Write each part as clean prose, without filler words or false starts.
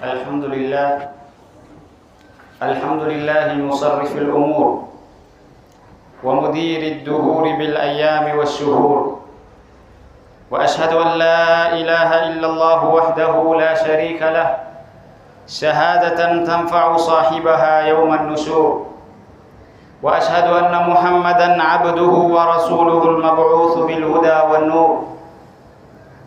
الحمد لله مصرف الأمور ومدير الدهور بالأيام والشهور، وأشهد أن لا إله إلا الله وحده لا شريك له شهادة تنفع صاحبها يوم النشور، وأشهد أن محمدًا عبده ورسوله المبعوث بالهدى والنور.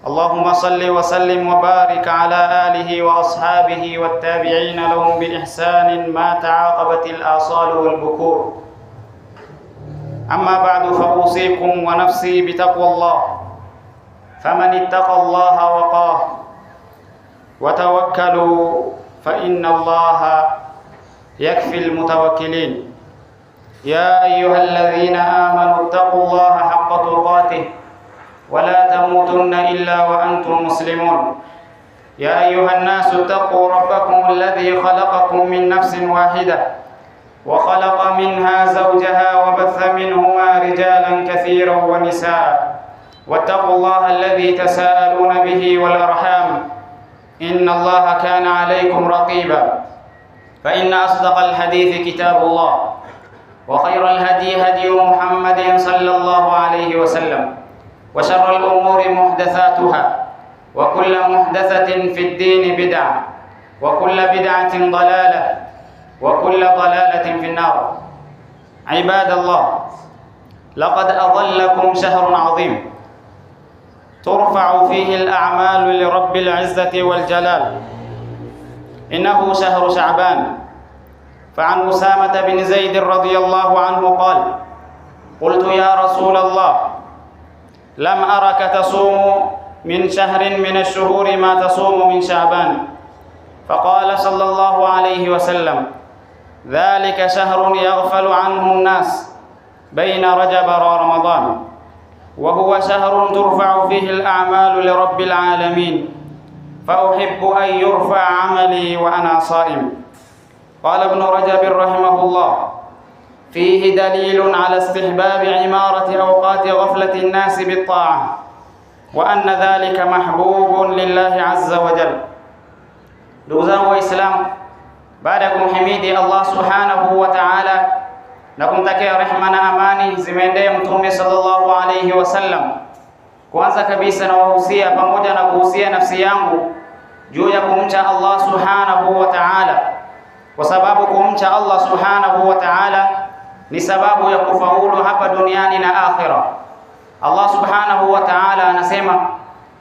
اللهم صل وسلم وبارك على آله وأصحابه والتابعين لهم بإحسان ما تعاقبت الآصال والبكور. أما بعد، فأوصيكم ونفسي بتقوى الله، فمن اتقى الله وقاه، وتوكلوا فإن الله يكفي المتوكلين. يا أيها الذين آمنوا اتقوا الله حق تقاته ولا تموتن إلا وأنتم مسلمون. يا أيها الناس اتقوا ربكم الذي خلقكم من نفس واحدة وخلق منها زوجها وبث منهما رجالا كثيرا ونساء، واتقوا الله الذي تساءلون به والأرحام إن الله كان عليكم رقيبا. فإن أصدق الحديث كتاب الله، وخير الهدي هدي محمد صلى الله عليه وسلم، وشر الأمور محدثاتها، وكل محدثة في الدين بدعة، وكل بدعة ضلالة، وكل ضلالة في النار. عباد الله، لقد أظلكم شهر عظيم ترفع فيه الأعمال لرب العزة والجلال، إنه شهر شعبان. فعن أسامة بن زيد رضي الله عنه قال: قلت يا رسول الله، لم أرك تصوم من شهر من الشهور ما تصوم من شعبان. فقال صلى الله عليه وسلم: ذلك شهر يغفل عنه الناس بين رجب ورمضان، وهو شهر ترفع فيه الأعمال لرب العالمين، فأحب أن يرفع عملي وأنا صائم. قال ابن رجب رحمه الله: فيه دليل على استحباب عمارة أوقات غفلة الناس بالطاعة، وأن ذلك محبوب لله عز وجل. Ndugu zangu Waislamu, baada ya kumhimidi Allah subhanahu wa ta'ala na kumtakia rehema na amani zimeendee Mtume sallallahu alayhi wasallam, kwanza kabisa na wahusia pamoja na kuhusia nafsi yangu juu ya kumcha Allah subhanahu wa ta'ala, kwa sababu kumcha Allah subhanahu wa ta'ala ni sababu ya kufaulu hapa duniani na akhira. Allah subhanahu wa ta'ala anasema,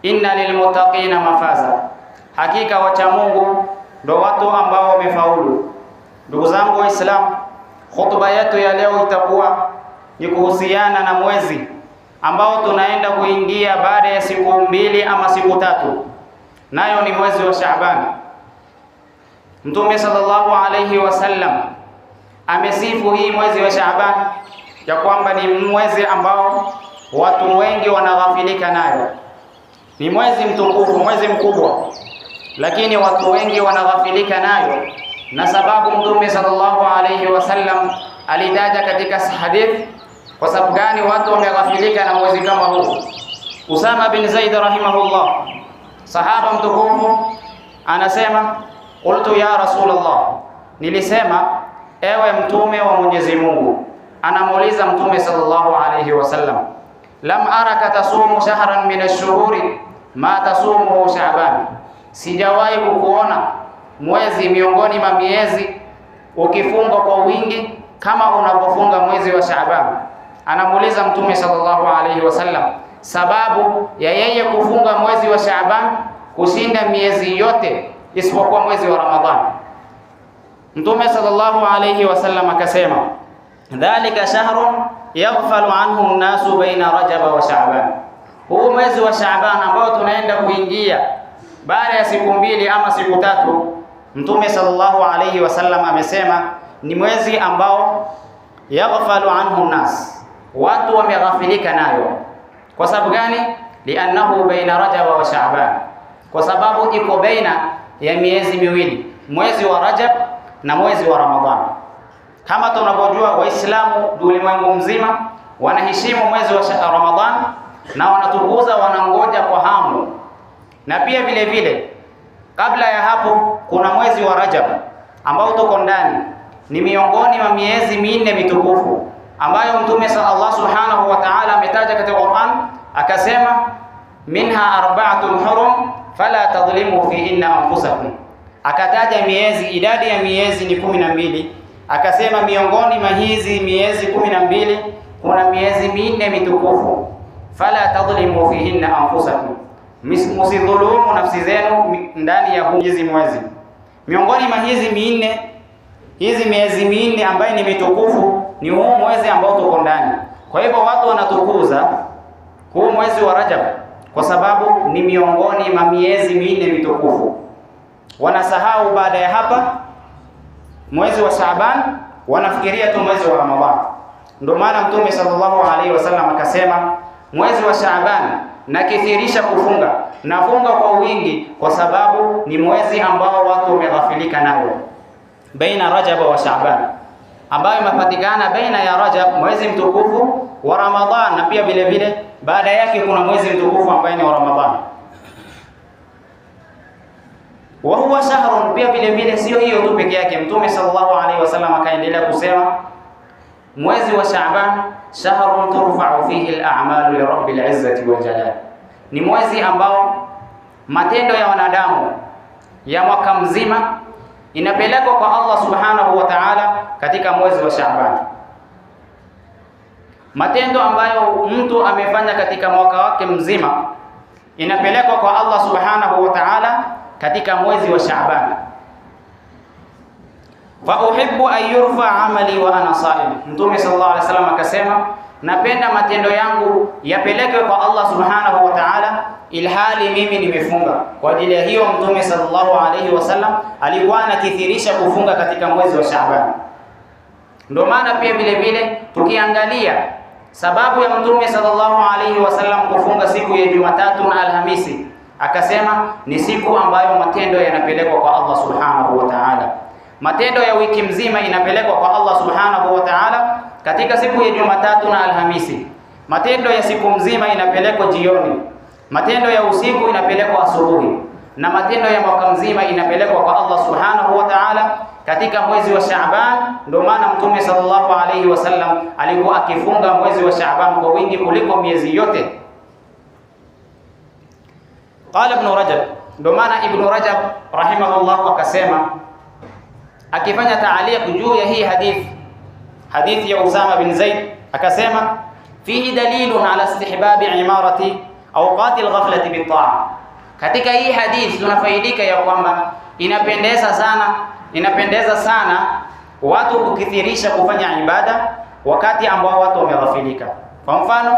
inna lilmuttaqina mafaza, hakika wacha Mungu ndo watu ambao wamefaulu. Ndugu zangu Waislamu, khutba yetu ya leo itakuwa ni kuhusiana na mwezi ambao tunaenda kuingia baada ya siku 2 ama siku 3, nayo ni mwezi wa Shaaban. Mtume sallallahu alayhi wasallam amesifu hii mwezi wa Shaaban ya kwamba ni mwezi ambao watu wengi wanaghafilika nayo. Ni mwezi mtukufu, mwezi mkubwa, lakini watu wengi wanaghafilika nayo, na sababu Mtume sallallahu alayhi wasallam alitaja katika hadithi kwa sababu gani watu wameghafilika na mwezi kama huu. Usama bin Zaid rahimahullah, sahaba mtukufu, anasema, qultu ya Rasulullah, nilisema ewe mtume wa Mwenyezi Mungu. Anamuuliza Mtume sallallahu alayhi wasallam, lam araka tasumu shahran min ash-shuhuri ma tasumu Sha'ban, sijawahi kukuona mwezi miongoni mwa miezi ukifunga kwa wingi kama unapofunga mwezi wa Sha'ban. Anamuuliza Mtume sallallahu alayhi wasallam sababu ya yeye kufunga mwezi wa Sha'ban kushinda miezi yote isipokuwa mwezi wa Ramadhani. Mtume sallallahu alayhi wasallam akasema, dhalika shahrun yaghfalu anhu an-nasu baina Rajab wa Sha'ban, huu mwezi wa Sha'ban ambao tunaenda kuingia baada ya siku 2 ama siku 3, Mtume sallallahu alayhi wasallam amesema ni mwezi ambao yaghfalu anhu an-nas, watu wameghafilika nayo. Kwa sababu gani? Li'annahu baina Rajab wa Sha'ban, kwa sababu iko baina ya miezi miwili, mwezi wa Rajab na mwezi wa Ramadhani. Kama tunavyojua, Waislamu ulimwengu mzima wanaheshimu mwezi wa Ramadhani na wanatukuza, wanangoja kwa hamu. Na pia vile vile Kabla ya hapo kuna mwezi wa Rajab ambao tuko ndani, ni miongoni mwa miezi minne mitukufu ambayo Mtume Allah Subhanahu wa Ta'ala ametaja katika Qur'an, akasema minha arba'atun hurum fala tadhlimu fihinna anfusakum. Akataja miezi, idadi ya miezi ni 12, akasema miongoni mwa hizi miezi 12 kuna miezi minne mitukufu, fala tadhlimu fihinna anfusakum, msidhulumu nafsi zenu ndani ya hizi mwezi. Miongoni mwa hizi miezi minne ambayo ni mitukufu ni huu mwezi ambao tuko ndani. Kwa hivyo watu wanatukuza huu mwezi wa Rajab kwa sababu ni miongoni mwa miezi minne mitukufu. Wanasahau baada ya hapa mwezi wa Shaaban, wanafikiria tu mwezi wa Ramadhani. Ndio maana Mtume sallallahu alaihi wasallam akasema mwezi wa Shaaban nakithirisha kufunga, nafunga kwa wingi kwa sababu ni mwezi ambao watu wameghafilika nayo. Baina Rajab wa Shaaban, ambayo imepatikana baina ya Rajab mwezi mtukufu wa Ramadhan, na pia vile vile baada yake kuna mwezi mtukufu ambaye ni wa Ramadhan. Wa huwa shahrun, pia vile vile sio hiyo tu peke yake. Mtume sallallahu alaihi wasallam akaendelea kusema mwezi wa Shaaban shahrun turfa'u fihi al-a'malu li rabbil izzati wal jalal, ni mwezi ambao matendo ya wanadamu ya mwaka mzima inapelekwa kwa Allah Subhanahu wa Ta'ala katika mwezi wa Shaaban. Matendo ambayo mtu amefanya katika mwaka wake mzima inapelekwa kwa Allah Subhanahu wa Ta'ala katika mwezi wa Shaaban. Fa uhibbu an yurfa amali wa ana saim, Mtume sallallahu alaihi wasallam akasema napenda matendo yangu yapelekwe kwa Allah Subhanahu wa Ta'ala ilhali mimi nimefunga. Kwa ajili ya hiyo Mtume sallallahu alaihi wasallam alikuwa anakithirisha kufunga katika mwezi wa Shaaban. Ndio maana pia vile vile tukiangalia sababu ya Mtume sallallahu alaihi wasallam kufunga siku ya Jumatatu na Alhamisi, akasema ni siku ambayo matendo yanapelekwa kwa Allah Subhanahu wa Ta'ala. Matendo ya wiki mzima inapelekwa kwa Allah Subhanahu wa Ta'ala katika siku ya Jumatatu na Alhamisi. Matendo ya siku mzima inapelekwa jioni, matendo ya usiku inapelekwa asubuhi, na matendo ya mwaka mzima inapelekwa kwa Allah Subhanahu wa Ta'ala katika mwezi wa Shaaban. Ndio maana Mtume sallallahu alaihi wasallam alikuwa akifunga mwezi wa Shaaban kwa wingi kuliko miezi yote. Qala Ibn Rajab, ndio maana Ibn Rajab rahimahullah akasema akifanya taaliq juu ya hii hadithi ya Usama bin Zaid, akasema fihi dalilun ala istihbabi imarati awqati alghaflati bitaa. Katika hii hadithi tunafaidika ya kwamba inapendeza sana watu kukithirisha kufanya ibada wakati ambao watu wameghafilika. Kwa mfano,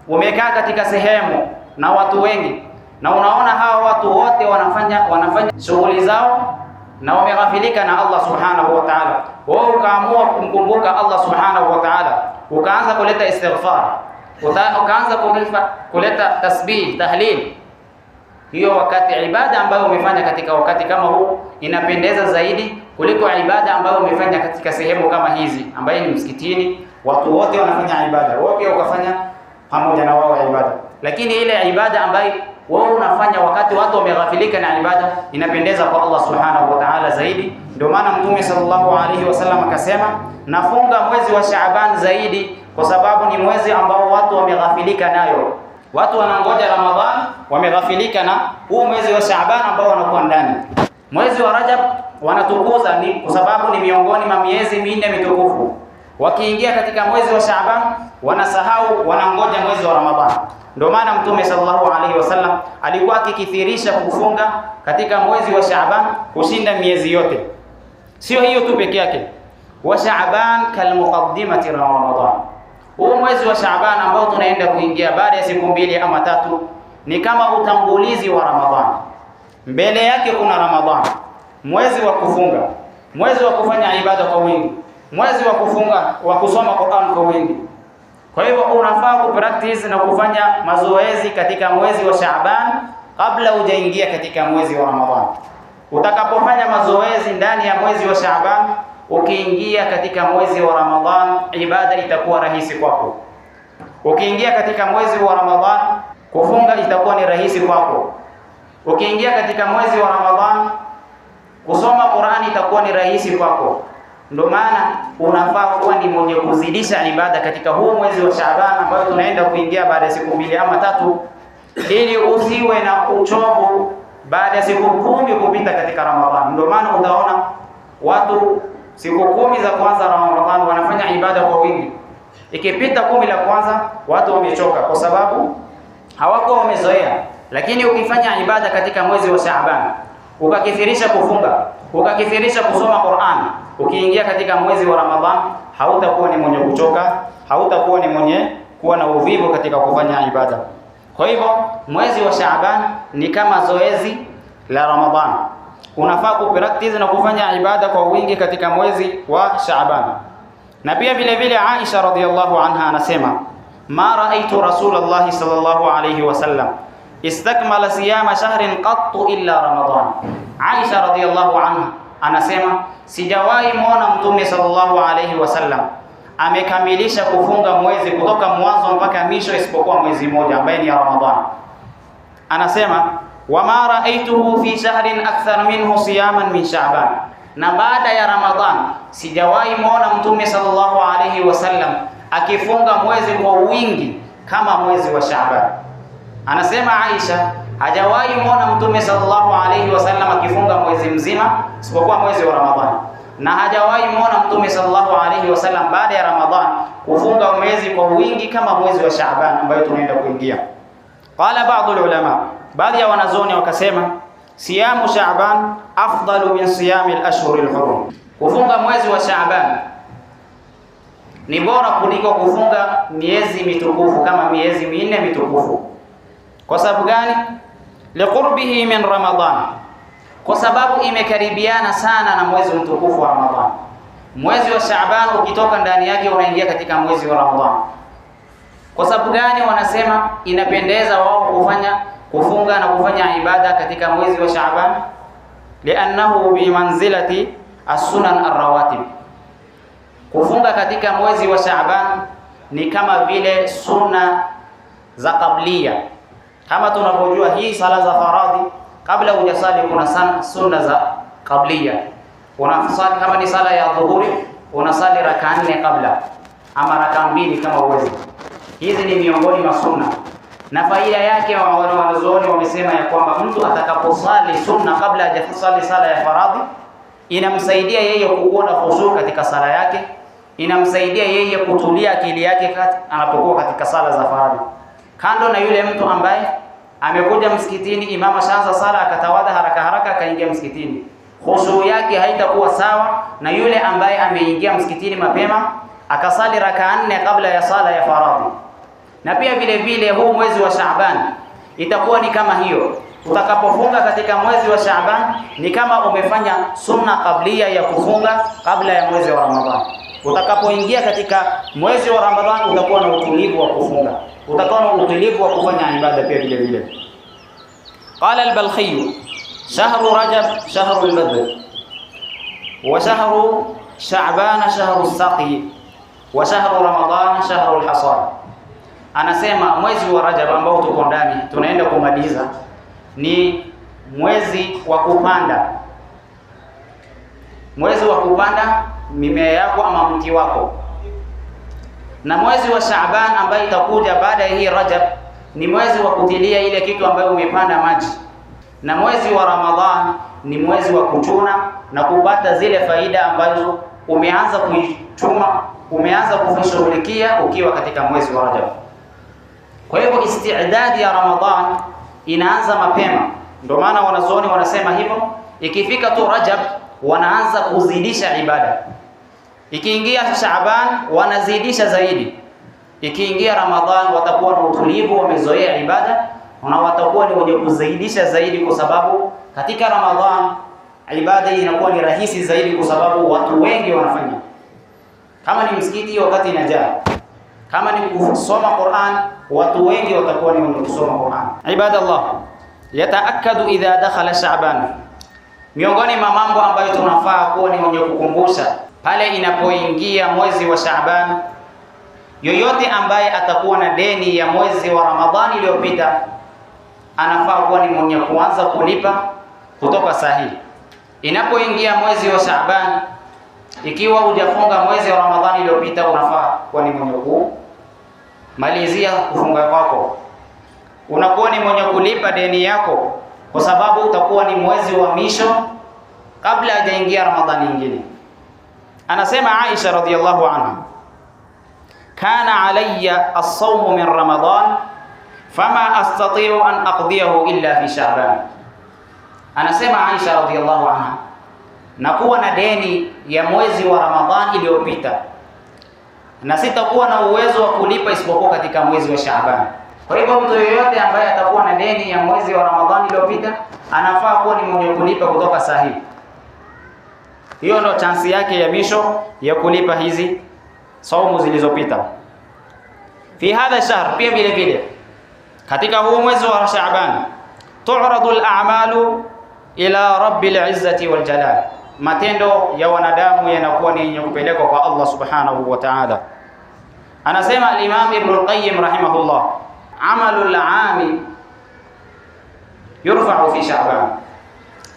umekaa katika sehemu na watu wengi na unaona hawa watu wote wanafanya shughuli zao na wameghafilika na Allah Subhanahu wa Ta'ala, wewe ukaamua kumkumbuka Allah Subhanahu wa Ta'ala, ukaanza kuleta istighfar, ukaanza kuleta tasbih, tahlil. Hiyo wakati ibada ambayo umefanya katika wakati kama huu inapendeza zaidi kuliko ibada ambayo umefanya katika sehemu kama hizi ambayo ni msikitini, watu wote wanafanya ibada, wewe pia ukafanya pamoja na wao ibada. Lakini ile ibada ambayo wewe unafanya wakati watu wameghafilika na ibada inapendeza kwa Allah Subhanahu wa Ta'ala zaidi. Ndio maana Mtume sallallahu alaihi wasallam akasema nafunga mwezi wa Shaaban zaidi kwa sababu ni mwezi ambao watu wameghafilika nayo. Watu wanangoja Ramadhan, wameghafilika na huu mwezi wa Shaaban ambao wanakuwa ndani. Mwezi wa Rajab wanatukuza ni kwa sababu ni miongoni mwa miezi minne mitukufu. Wakiingia katika mwezi wa Shaaban wanasahau, wanangoja mwezi wa Ramadhan. Ndio maana Mtume sallallahu alaihi wasallam alikuwa akikithirisha kufunga katika mwezi wa Shaaban kushinda miezi yote. Sio hiyo tu peke yake, wa Shaaban kalmuqaddimati Ramadhan. Huu mwezi wa Shaaban ambao tunaenda kuingia baada ya siku 2 ama 3 ni kama utangulizi wa Ramadhan. Mbele yake kuna Ramadhan, mwezi wa kufunga, mwezi wa kufanya ibada kwa wingi, mwezi wa kufunga, wa kusoma Qur'an kwa wingi. Kwa hivyo unafaa kupractice na kufanya mazoezi katika mwezi wa Shaaban kabla hujaingia katika mwezi wa Ramadhan. Utakapofanya mazoezi ndani ya mwezi wa Shaaban, ukiingia katika mwezi wa Ramadhan ibada itakuwa rahisi kwako. Ukiingia katika mwezi wa Ramadhan kufunga itakuwa ni rahisi kwako. Ukiingia katika mwezi wa Ramadhan, kusoma Qur'ani itakuwa ni rahisi kwako. Ndio maana unafaa kuwa ni mwenye kuzidisha ibada katika huu mwezi wa Shaaban ambao tunaenda kuingia baada ya siku 2 ama 3, ili usiwe na uchovu baada ya siku 10 kupita katika Ramadhan. Ndio maana utaona watu siku 10 za kwanza Ramadhan wanafanya ibada kwa wingi. Ikipita 10 la kwanza watu wamechoka kwa sababu hawakuwa wamezoea. Lakini ukifanya ibada katika mwezi wa Shaaban, ukakithirisha kufunga, ukakithirisha kusoma Qur'an, ukiingia katika mwezi wa Ramadhan hautakuwa ni mwenye kuchoka, hautakuwa ni mwenye kuwa na uvivu katika kufanya ibada. Kwa hivyo mwezi wa Shaaban ni kama zoezi la Ramadhan. Unafaa kupractice na kufanya ibada kwa wingi katika mwezi wa Shaaban. Na pia vile vile Aisha radhiyallahu anha anasema, ma raaitu Rasulullah sallallahu alayhi wasallam istakmala siyama shahrin qattu illa Ramadan. Aisha radhiyallahu anha anasema, sijawahi muona Mtume sallallahu alayhi wasallam amekamilisha kufunga mwezi kutoka mwanzo mpaka mwisho isipokuwa mwezi mmoja ambaye ni Ramadhan. Anasema, wama raaituhu fi shahrin akthar minhu siyaman min Sha'ban. Na baada ya Ramadhan sijawahi muona Mtume sallallahu alayhi wasallam akifunga mwezi kwa wingi kama mwezi wa Sha'ban. Anasema Aisha, hajawahi muona Mtume sallallahu alayhi wasallam akifunga mwezi mzima isipokuwa mwezi wa Ramadhan, na hajawahi muona Mtume sallallahu alayhi wasallam baada ya Ramadhan kufunga mwezi kwa wingi kama mwezi wa Shaaban ambayo tunaenda kuingia. Qala ba'd ulama, baadhi ya wanazuoni wakasema, siyamu Shaaban afdalu min siyami al-ashhur al-hurum. Kufunga mwezi wa Shaaban ni bora kuliko kufunga miezi mitukufu kama miezi 4 mitukufu. Kwa sababu gani? Liqurbihi min Ramadhan, kwa sababu imekaribiana sana na mwezi mtukufu wa Ramadhan. Mwezi wa Shaaban ukitoka ndani yake unaingia katika mwezi wa Ramadhan. Kwa sababu gani wanasema inapendeza wao kufunga na kufanya ibada katika mwezi wa Shaaban? Li'annahu bi manzilati as-sunan ar-rawatib. Kufunga katika mwezi wa Shaaban ni kama vile sunna za qabliya. Kama tunavyojua hii sala za faradhi, kabla hujasali kuna sunna za qabliya. Unasali kama ni sala ya dhuhuri, unasali raka 4 kabla ama raka 2 kama uwezi. Hizi ni miongoni mwa sunna. Na faida yake wanazuoni wamesema ya kwamba mtu atakaposali sunna kabla hajasali sala ya faradhi, inamsaidia yeye kuwa na khushu katika sala yake, inamsaidia yeye kutulia akili yake anapokuwa katika sala za faradhi. Kando na yule mtu ambaye amekuja msikitini, imama shaanza sala akatawadha haraka haraka akaingia msikitini, khushu yake haitakuwa sawa na yule ambaye ameingia msikitini mapema akasali raka 4 kabla ya sala ya faradhi. Na pia vile vile huu mwezi wa Shaaban itakuwa ni kama hiyo. Utakapofunga katika mwezi wa Shaaban ni kama umefanya sunna qabliya ya kufunga kabla ya mwezi wa Ramadhan. Utakapoingia katika mwezi wa Ramadhan utakuwa na utulivu wa kufunga, utakuwa na utulivu wa kufanya ibada pia vile vile. Qala al-Balkhi, shahru Rajab shahru al-Badr, wa shahru Sha'ban shahru as-Saqi, wa shahru Ramadhan shahru al-Hasad. Anasema mwezi wa Rajab ambao tuko ndani tunaenda kumaliza ni mwezi wa kupanda, mwezi wa kupanda mimea yako ama mti wako. Na mwezi wa Shaaban ambayo itakuja baada ya hii Rajab ni mwezi wa kutilia ile kitu ambayo umepanda maji. Na mwezi wa Ramadhan ni mwezi wa kuchuna na kupata zile faida ambazo umeanza kuichuma, umeanza kufishughulikia ukiwa katika mwezi wa Rajab. Kwa hivyo isti'dadi ya Ramadhan inaanza mapema. Ndio maana wanazuoni wanasema hivyo, ikifika tu Rajab wanaanza kuzidisha ibada. Ikiingia Shaaban wanazidisha zaidi. Ikiingia Ramadhan watakuwa na utulivu, wamezoea ibada na watakuwa ni wenye kuzidisha zaidi, kwa sababu katika Ramadhan ibada inakuwa ni rahisi zaidi kwa sababu watu wengi wanafanya. Kama ni msikiti wakati inajaa, kama ni kusoma Qur'an watu wengi watakuwa ni wenye kusoma Qur'an. Ibadallah, yataakkadu idha dakhala Shaaban. Miongoni mwa mambo ambayo tunafaa kuwa ni wenye kukumbusha pale inapoingia mwezi wa Shaaban, yoyote ambaye atakuwa na deni ya mwezi wa Ramadhani iliyopita anafaa kuwa ni mwenye kuanza kulipa kutoka sahihi. Inapoingia mwezi wa Shaaban, ikiwa hujafunga mwezi wa Ramadhani uliopita, unafaa kuwa ni mwenye kumalizia kufunga kwako. Unakuwa ni mwenye kulipa deni yako, kwa sababu utakuwa ni mwezi wa mwisho kabla hajaingia Ramadhani nyingine. Anasema Aisha radhiyallahu anha, kana alayya as-sawm min Ramadan fama astati'u an aqdiyahu illa fi Sha'ban. Anasema Aisha radhiyallahu anha, nakuwa na deni ya mwezi wa Ramadhani iliyopita na sitakuwa na uwezo wa kulipa isipokuwa katika mwezi wa Shaaban. Kwa hivyo mtu yeyote ambaye atakuwa na deni ya mwezi wa Ramadhani iliyopita anafaa kuwa ni mwenye kulipa kutoka sahihi. Hiyo ndio chansi yake ya misho ya kulipa hizi saumu zilizopita. Fi hadha shahr, pia vile vile katika huu mwezi wa Shaaban, tu'radu al-a'malu ila rabbil izzati wal jalal. Matendo ya wanadamu yanakuwa ni yenye kupelekwa kwa Allah subhanahu wa ta'ala. Anasema al-Imam Ibn al-Qayyim rahimahullah, amalul 'ami yurfa'u fi Sha'ban.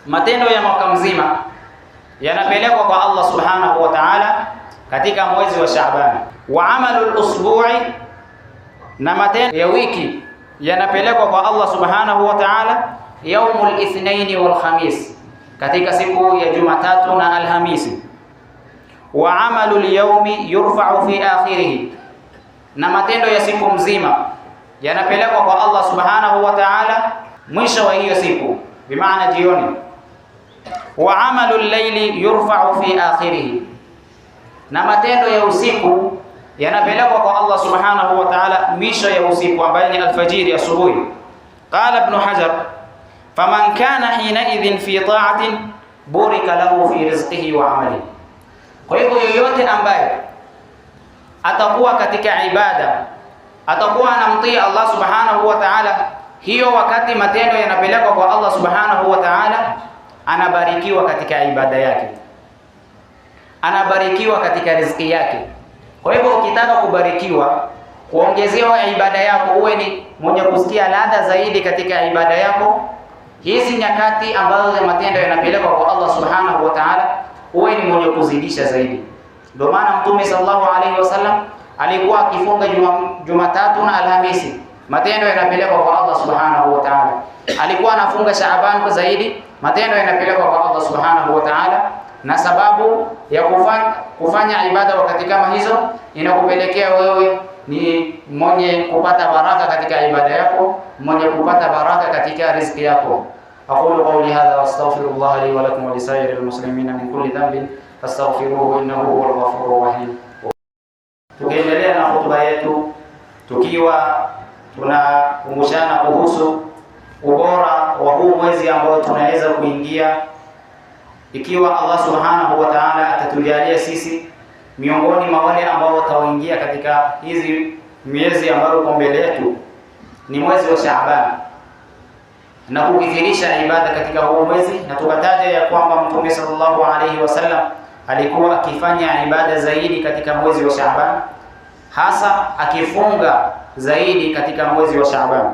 Matendo ya mwaka mzima yanapelekwa kwa Allah subhanahu wa ta'ala katika mwezi wa Sha'ban. Wa amalul usbu'i, na matendo ya wiki yanapelekwa kwa Allah subhanahu wa ta'ala yaumul ithnaini wal khamis, katika siku ya Jumatatu na Alhamisi. Wa amalul yawmi yurfa'u fi akhirih, na matendo ya siku mzima yanapelekwa kwa Allah subhanahu wa ta'ala mwisho wa hiyo siku, bimaana jioni. Wa amalul layli yurfa'u fi akhirih, na matendo ya usiku yanapelekwa kwa Allah subhanahu wa ta'ala mwisho ya usiku, ambayo ni alfajiri, asubuhi. Qala Ibn Hajar, faman kana hina idhin fi ta'atin burika lahu fi rizqihi wa amalihi. Kwa hivyo yoyote ambaye atakuwa katika ibada, atakuwa anamtii Allah subhanahu wa ta'ala, hiyo wakati matendo yanapelekwa kwa Allah subhanahu wa ta'ala, anabarikiwa katika ibada yake, anabarikiwa katika riziki yake. Kwa hivyo ukitaka kubarikiwa, kuongezewa ibada yako, uwe ni mwenye kusikia ladha zaidi katika ibada yako, hizi nyakati ambazo matendo yanapelekwa kwa Allah subhanahu wa ta'ala, uwe ni mwenye kuzidisha zaidi. Ndio maana Mtume sallallahu alaihi wasallam alikuwa akifunga Jumatatu na Alhamisi, matendo yanapelekwa kwa Allah subhanahu wa ta'ala. Alikuwa anafunga Shaaban kwa zaidi, matendo yanapelekwa kwa Allah subhanahu wa ta'ala. Na sababu ya kufanya ibada wakati kama hizo inakupelekea wewe ni mwenye kupata baraka katika ibada yako, mwenye kupata baraka katika riziki yako. Aqulu qawli hadha wa astaghfirullah li wa lakum wa lisairil muslimina min kulli dhanbin fastaghfiruhu innahu huwal ghafurur rahim. Tukiendelea na hotuba yetu, tukiwa tunakumbushana kuhusu ubora wa huu mwezi ambao tunaweza kuingia, ikiwa Allah subhanahu wa ta'ala atatujalia sisi miongoni mwa wale ambao wataingia katika hizi miezi ambayo uko mbele yetu, ni mwezi wa Shaaban, na kukithirisha ibada katika huu mwezi. Na tukataja ya kwamba Mtume sallallahu alaihi wasallam alikuwa akifanya ibada zaidi katika mwezi wa Shaaban, hasa akifunga zaidi katika mwezi wa Shaaban.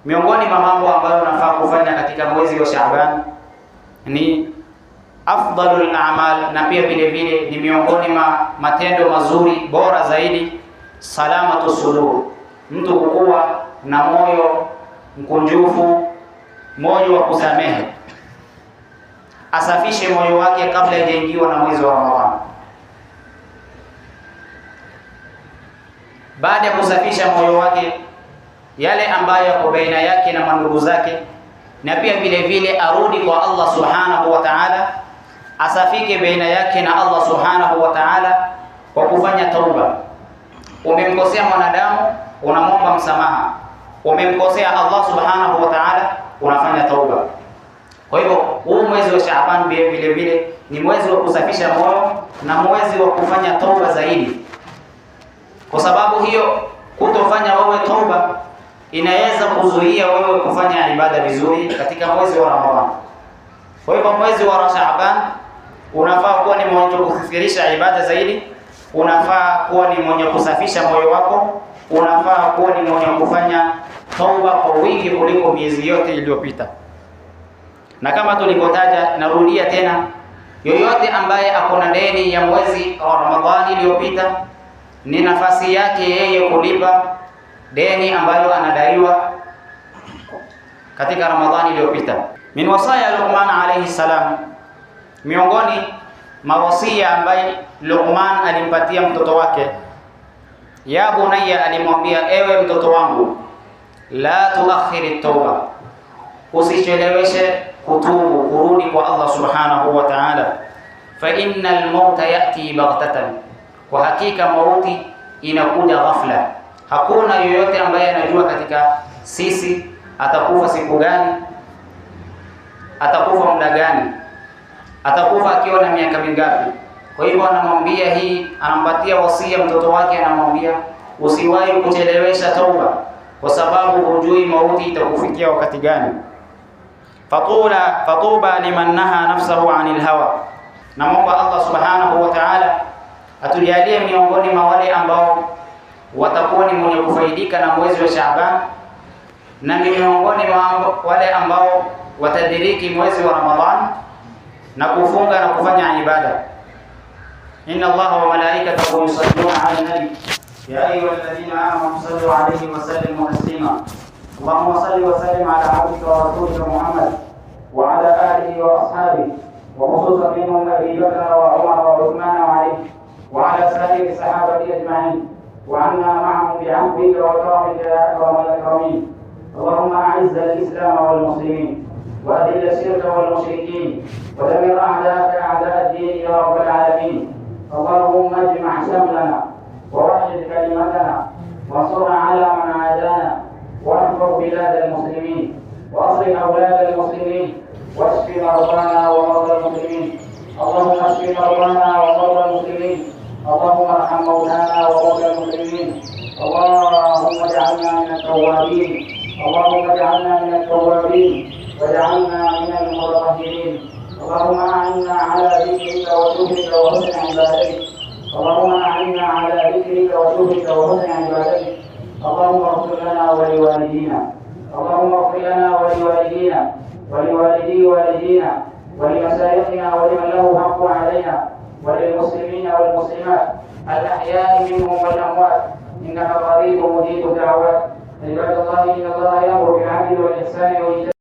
Miongoni mwa mambo ambayo nafaa kufanya katika mwezi wa Shaaban ni afdalul a'mal, na pia vile vile ni miongoni mwa matendo mazuri bora zaidi, salamatu sudur, mtu kuwa na moyo mkunjufu, moyo wa kusamehe, asafishe moyo wake kabla hajaingiwa na mwezi wa Ramadhani. Baada ya kusafisha moyo wake, yale ambayo yako baina yake na mandugu zake, na pia vile vile arudi kwa Allah subhanahu wa ta'ala, asafike baina yake na Allah subhanahu wa ta'ala kwa kufanya tauba. Umemkosea mwanadamu, unamwomba msamaha. Umemkosea Allah subhanahu wa ta'ala, unafanya tauba. Kwa hivyo huu mwezi wa Shaaban vile vile ni mwezi wa kusafisha moyo na mwezi wa kufanya tauba zaidi. Kwa sababu hiyo, kutofanya wewe tauba inaweza kuzuia wewe kufanya ibada vizuri katika mwezi wa Ramadhani. Kwa hivyo mwezi wa Shaaban unafaa kuwa ni mwenye kufikirisha ibada zaidi, unafaa kuwa ni mwenye kusafisha moyo wako, unafaa kuwa ni mwenye kufanya tauba kwa wingi kuliko miezi yote iliyopita. Na kama tulivyotaja, narudia tena, yoyote ambaye akona deni ya mwezi wa Ramadhani iliyopita, ni nafasi yake yeye kulipa deni ambayo anadaiwa katika Ramadhani iliyopita. Min wasaya Luqman alayhi salam, miongoni mawasia ambaye Luqman alimpatia mtoto wake, ya bunayya, alimwambia ewe mtoto wangu, la tuakhiri tauba, usicheleweshe kutubu, kurudi kwa Allah subhanahu wa ta'ala. Fa innal mauta yati baghtatan, kwa hakika mauti inakuja ghafla. Hakuna yoyote ambaye anajua katika sisi atakufa siku gani, atakufa muda gani, atakufa akiwa na miaka mingapi. Kwa hivyo anamwambia hii, anampatia wasia mtoto wake, anamwambia usiwahi kuchelewesha tauba, kwa sababu hujui mauti itakufikia wakati gani. Fatuba liman naha nafsahu anil hawa, na Mungu Allah subhanahu wa ta'ala atujalie miongoni mwa wale ambao watakuwa ni mwenye kufaidika na mwezi wa Shaaban, na miongoni mwa wale ambao watadiriki mwezi wa Ramadhan na kufunga na kufanya ibada. Inna Allaha wa malaikatahu yusalluna 'alan nabi ya ayyuhalladhina amanu sallu 'alayhi wa sallimu taslima. Allahumma salli wa sallim ala 'abdika wa rasulika Muhammad wa ala alihi wa ashabihi wa khususan minhum Abi Bakr wa Umar wa Uthman wa Ali wa ala sa'iri sahabati ajma'in wa 'anna ma'ahum bi'afwika wa karamika ya akramul akramin. اللهم أعز الإسلام والمسلمين وأذل الشرك والمشركين ودمر أعداءك أعداء الدين يا رب العالمين. اللهم اجمع شملنا ووحد كلمتنا وانصرنا على من عادانا واحفظ بلاد المسلمين وأصلح أولاد المسلمين واشف مرضانا ومرضى المسلمين. اللهم اشف مرضانا ومرضى المسلمين. اللهم ارحم موتانا وموتى المسلمين. اللهم اجعلنا من التوابين. اللهم اجعلنا من التوابين واجعلنا من المتطهرين. اللهم أعنا على ذكرك وشكرك وحسن عبادتك. اللهم أعنا على ذكرك وشكرك وحسن عبادتك. اللهم اغفر لنا ولوالدينا. اللهم اغفر لنا ولوالدينا ولوالدي والدينا ولمشايخنا ولمن له حق علينا وللمسلمين والمسلمات الأحياء منهم والأموات، إنك قريب مجيب الدعوات. عباد الله، إن الله يأمر بالعدل والإحسان وإيتاء